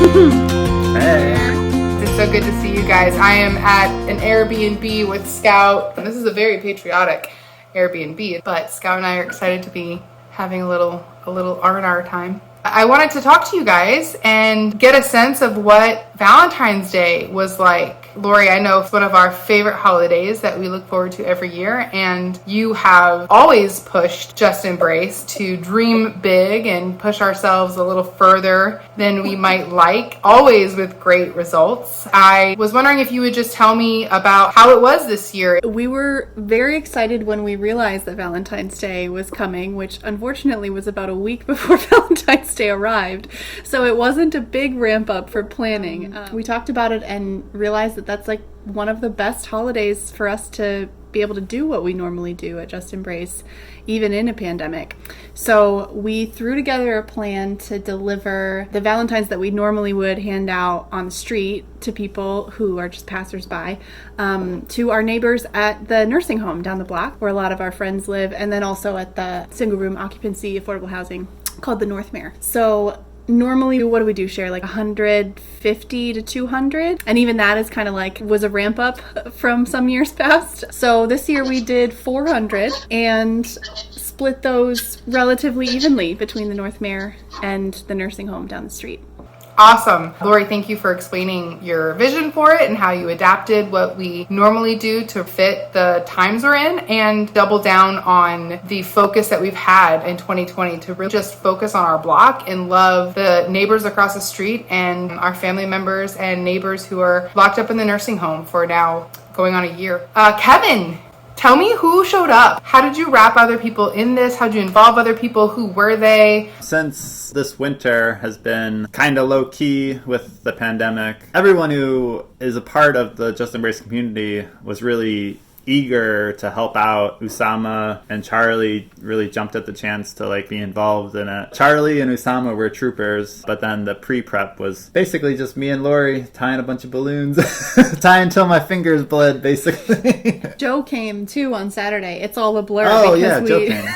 Hey. It's so good to see you guys. I am at an Airbnb with Scout. This is a very patriotic Airbnb, but Scout and I are excited to be having a little R&R time. I wanted to talk to you guys and get a sense of what Valentine's Day was like. Lori, I know it's one of our favorite holidays that we look forward to every year, and you have always pushed Just Embrace to dream big and push ourselves a little further than we might like, always with great results. I was wondering if you would just tell me about how it was this year. We were very excited when we realized that Valentine's Day was coming, which unfortunately was about a week before Valentine's Day arrived. So it wasn't a big ramp up for planning. We talked about it and realized that that's like one of the best holidays for us to be able to do what we normally do at Just Embrace, even in a pandemic. So we threw together a plan to deliver the Valentines that we normally would hand out on the street to people who are just passersby, to our neighbors at the nursing home down the block where a lot of our friends live, and then also at the single room occupancy affordable housing called the Northmere. So normally, what do we do, Cher? Like 150 to 200? And even that is kind of like, was a ramp up from some years past. So this year we did 400 and split those relatively evenly between the Northmere and the nursing home down the street. Awesome. Lori, thank you for explaining your vision for it and how you adapted what we normally do to fit the times we're in, and double down on the focus that we've had in 2020 to really just focus on our block and love the neighbors across the street and our family members and neighbors who are locked up in the nursing home for now going on a year. Kevin, tell me who showed up. How did you wrap other people in this? How did you involve other people? Who were they? Since this winter has been kind of low-key with the pandemic, everyone who is a part of the Just Embrace community was really eager to help out. Usama and Charlie really jumped at the chance to be involved in it. Charlie and Usama were troopers, but then the pre-prep was basically just me and Lori tying a bunch of balloons, tying until my fingers bled, basically. Joe came too on Saturday. It's all a blur. Oh yeah, Joe came.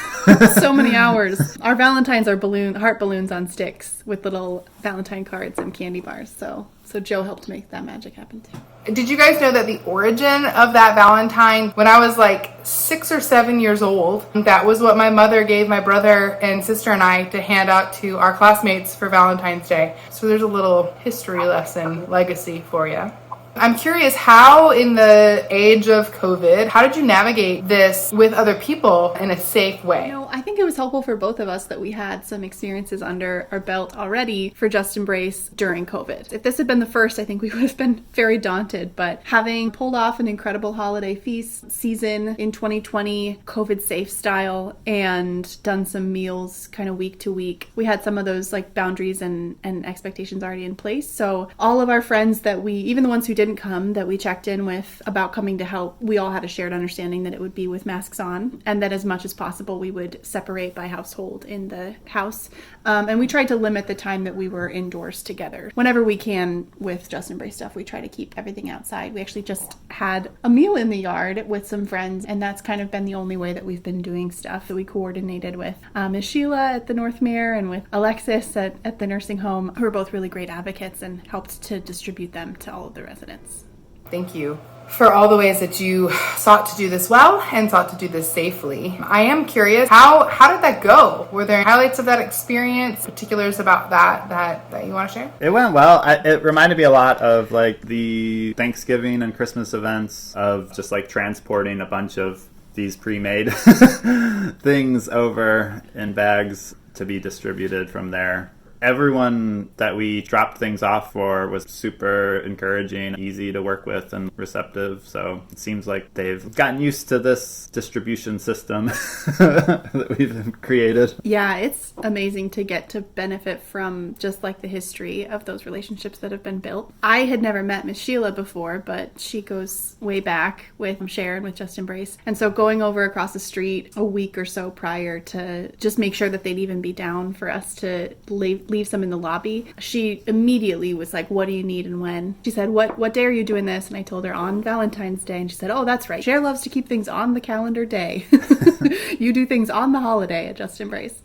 So many hours. Our Valentines are heart balloons on sticks with little Valentine cards and candy bars. So Joe helped make that magic happen too. Did you guys know that the origin of that Valentine, when I was like 6 or 7 years old, that was what my mother gave my brother and sister and I to hand out to our classmates for Valentine's Day. So there's a little history lesson legacy for you. I'm curious, how in the age of COVID, how did you navigate this with other people in a safe way? I think it was helpful for both of us that we had some experiences under our belt already for Just Embrace during COVID. If this had been the first, I think we would have been very daunted, but having pulled off an incredible holiday feast season in 2020, COVID safe style, and done some meals kind of week to week, we had some of those boundaries and expectations already in place. So all of our friends that even the ones who didn't come, that we checked in with about coming to help, we all had a shared understanding that it would be with masks on, and that as much as possible we would separate by household in the house. And we tried to limit the time that we were indoors together. Whenever we can with Just Embrace stuff, we try to keep everything outside. We actually just had a meal in the yard with some friends, and that's kind of been the only way that we've been doing stuff. That we coordinated with Ms. Sheila at the Northmere and with Alexis at the nursing home, who are both really great advocates and helped to distribute them to all of the residents. Thank you for all the ways that you sought to do this well and sought to do this safely. I am curious, how did that go? Were there highlights of that experience, particulars about that you want to share? It went well. It reminded me a lot of the Thanksgiving and Christmas events of just transporting a bunch of these pre-made things over in bags to be distributed from there. Everyone that we dropped things off for was super encouraging, easy to work with, and receptive. So it seems like they've gotten used to this distribution system that we've created. Yeah, it's amazing to get to benefit from just the history of those relationships that have been built. I had never met Miss Sheila before, but she goes way back with Sharon with Just Embrace. And so going over across the street a week or so prior to just make sure that they'd even be down for us to leave leave some in the lobby. She immediately was like, what do you need and when? She said, what day are you doing this? And I told her on Valentine's Day. And she said, oh, that's right. Cher loves to keep things on the calendar day. You do things on the holiday at Just Embrace.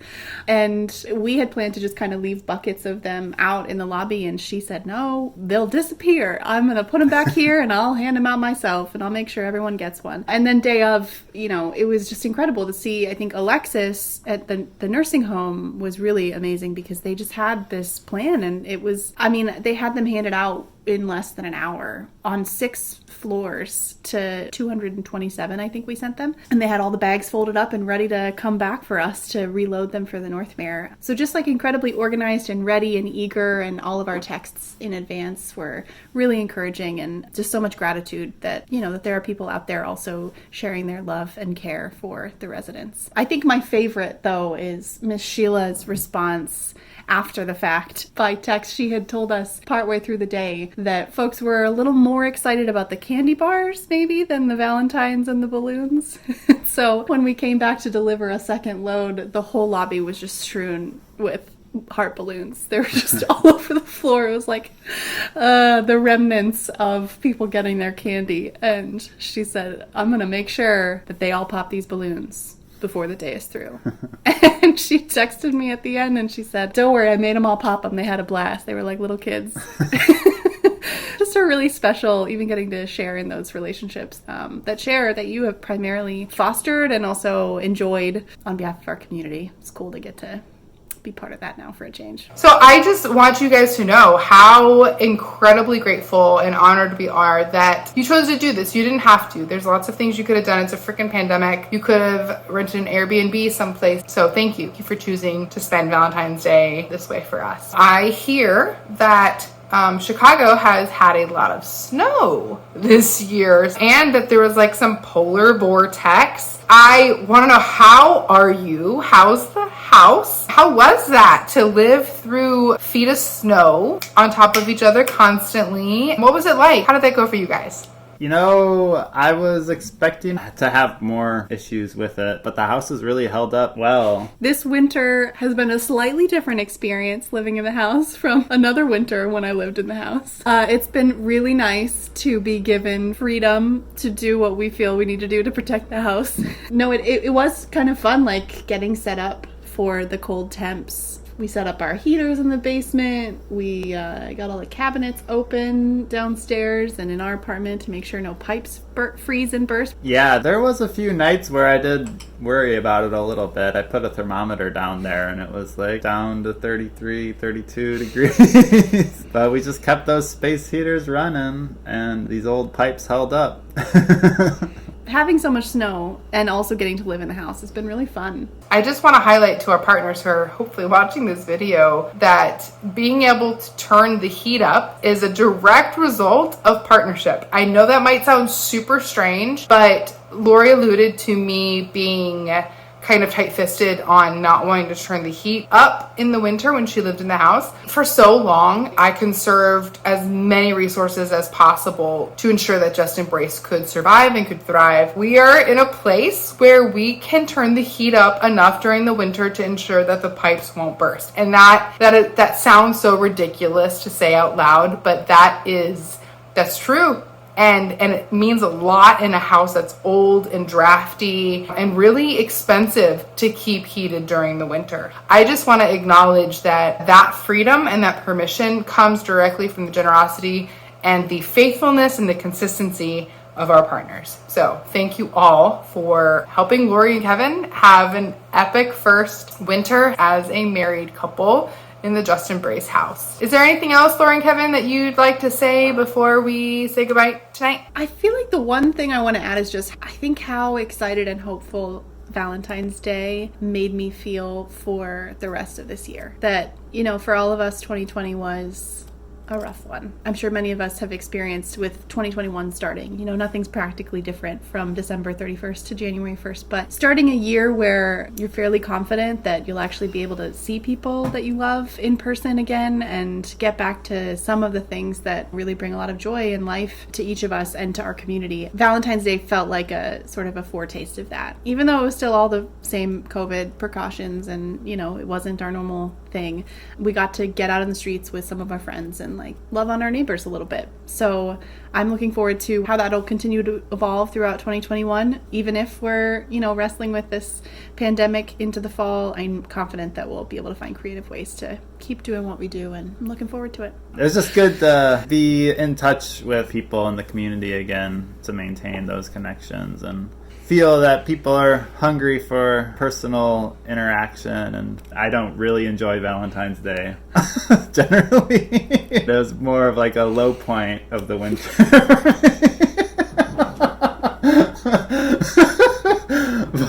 And we had planned to just kind of leave buckets of them out in the lobby. And she said, no, they'll disappear. I'm going to put them back here and I'll hand them out myself and I'll make sure everyone gets one. And then day of, it was just incredible to see. I think Alexis at the nursing home was really amazing because they just had this plan, and it was, they had them handed out in less than an hour on 6 floors to 227, I think we sent them. And they had all the bags folded up and ready to come back for us to reload them for the Northmere. So just like incredibly organized and ready and eager, and all of our texts in advance were really encouraging, and just so much gratitude that, that there are people out there also sharing their love and care for the residents. I think my favorite, though, is Miss Sheila's response after the fact by text. She had told us partway through the day that folks were a little more excited about the candy bars maybe than the valentines and the balloons. So when we came back to deliver a second load, the whole lobby was just strewn with heart balloons. They were just all over the floor. It was like the remnants of people getting their candy. And she said, I'm going to make sure that they all pop these balloons before the day is through. And she texted me at the end and she said, don't worry, I made them all pop them. They had a blast. They were like little kids. Just a really special, even getting to share in those relationships that you have primarily fostered and also enjoyed on behalf of our community. It's cool to get to be part of that now for a change. So I just want you guys to know how incredibly grateful and honored we are that you chose to do this. You didn't have to. There's lots of things you could have done. It's a freaking pandemic. You could have rented an Airbnb someplace. So thank you for choosing to spend Valentine's Day this way for us. I hear that Chicago has had a lot of snow this year, and that there was like some polar vortex. I want to know, how are you? How's the house? How was that to live through feet of snow on top of each other constantly? What was it like? How did that go for you guys? I was expecting to have more issues with it, but the house has really held up well. This winter has been a slightly different experience living in the house from another winter when I lived in the house. It's been really nice to be given freedom to do what we feel we need to do to protect the house. No, it was kind of fun, like getting set up for the cold temps. We set up our heaters in the basement. We got all the cabinets open downstairs and in our apartment to make sure no pipes freeze and burst. Yeah, there was a few nights where I did worry about it a little bit. I put a thermometer down there and it was like down to 33, 32 degrees. But we just kept those space heaters running and these old pipes held up. Having so much snow and also getting to live in the house has been really fun. I just want to highlight to our partners who are hopefully watching this video that being able to turn the heat up is a direct result of partnership. I know that might sound super strange, but Lori alluded to me being kind of tight-fisted on not wanting to turn the heat up in the winter when she lived in the house. For so long, I conserved as many resources as possible to ensure that Just Embrace could survive and could thrive. We are in a place where we can turn the heat up enough during the winter to ensure that the pipes won't burst. And that sounds so ridiculous to say out loud, but that's true. And it means a lot in a house that's old and drafty and really expensive to keep heated during the winter. I just want to acknowledge that freedom and that permission comes directly from the generosity and the faithfulness and the consistency of our partners. So thank you all for helping Lori and Kevin have an epic first winter as a married couple in the Just Embrace house. Is there anything else, Lori and Kevin, that you'd like to say before we say goodbye tonight? I feel like the one thing I want to add is just, I think how excited and hopeful Valentine's Day made me feel for the rest of this year. That, for all of us, 2020 was a rough one. I'm sure many of us have experienced with 2021 starting. Nothing's practically different from December 31st to January 1st, but starting a year where you're fairly confident that you'll actually be able to see people that you love in person again and get back to some of the things that really bring a lot of joy in life to each of us and to our community. Valentine's Day felt like a sort of a foretaste of that. Even though it was still all the same COVID precautions and, it wasn't our normal thing, we got to get out in the streets with some of our friends and like love on our neighbors a little bit. So I'm looking forward to how that'll continue to evolve throughout 2021. Even if we're, wrestling with this pandemic into the fall, I'm confident that we'll be able to find creative ways to keep doing what we do, and I'm looking forward to it. It's just good to be in touch with people in the community again, to maintain those connections and feel that people are hungry for personal interaction. And I don't really enjoy Valentine's Day generally. It was more of like a low point of the winter.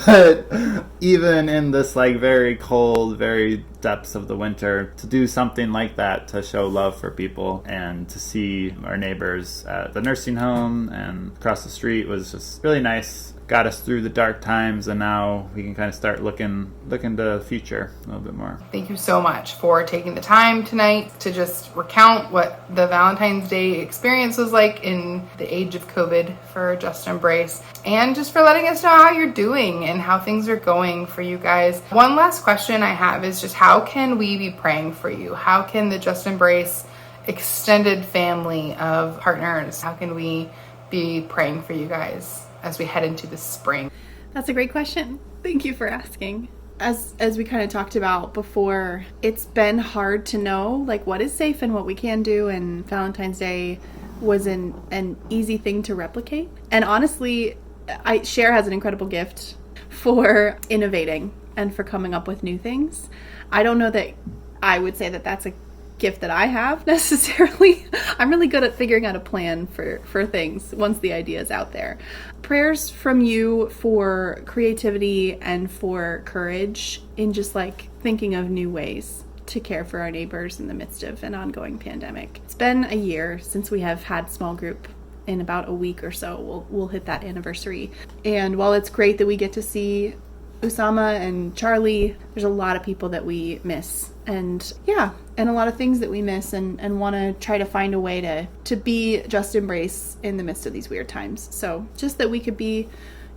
But even in this like very cold, very depths of the winter, to do something like that, to show love for people and to see our neighbors at the nursing home and across the street was just really nice. Got us through the dark times, and now we can kind of start looking to the future a little bit more. Thank you so much for taking the time tonight to just recount what the Valentine's Day experience was like in the age of COVID for Just Embrace, and just for letting us know how you're doing and how things are going for you guys. One last question I have is just how can we be praying for you? How can the Just Embrace extended family of partners, how can we be praying for you guys as we head into the spring? That's a great question. Thank you for asking. As we kind of talked about before, it's been hard to know like what is safe and what we can do, and Valentine's Day was an easy thing to replicate. And honestly, Cher has an incredible gift for innovating and for coming up with new things. I don't know that I would say that that's a gift that I have necessarily. I'm really good at figuring out a plan for things once the idea is out there. Prayers from you for creativity and for courage in just like thinking of new ways to care for our neighbors in the midst of an ongoing pandemic. It's been a year since we have had small group. In about a week or so, we'll hit that anniversary. And while it's great that we get to see Usama and Charlie, there's a lot of people that we miss, and a lot of things that we miss, and want to try to find a way to be Just Embrace in the midst of these weird times. So just that we could be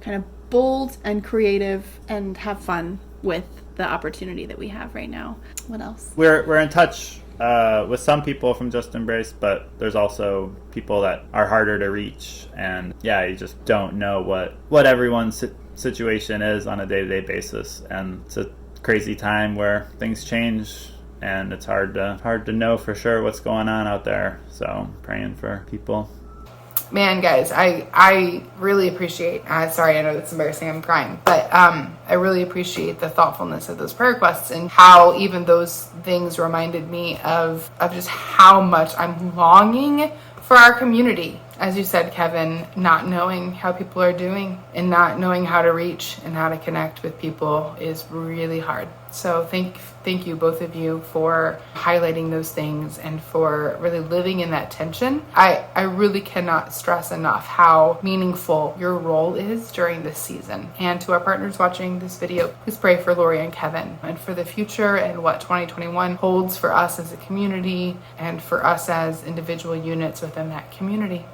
kind of bold and creative and have fun with the opportunity that we have right now. What else? We're in touch with some people from Just Embrace, but there's also people that are harder to reach, and you just don't know what everyone's situation is on a day-to-day basis, and it's a crazy time where things change and it's hard to know for sure what's going on out there. So praying for people. Man, guys, I really appreciate, sorry, I know it's embarrassing, I'm crying, but I really appreciate the thoughtfulness of those prayer requests, and how even those things reminded me of just how much I'm longing for our community. As you said, Kevin, not knowing how people are doing and not knowing how to reach and how to connect with people is really hard. So thank you, both of you, for highlighting those things and for really living in that tension. I really cannot stress enough how meaningful your role is during this season. And to our partners watching this video, please pray for Lori and Kevin and for the future and what 2021 holds for us as a community and for us as individual units within that community.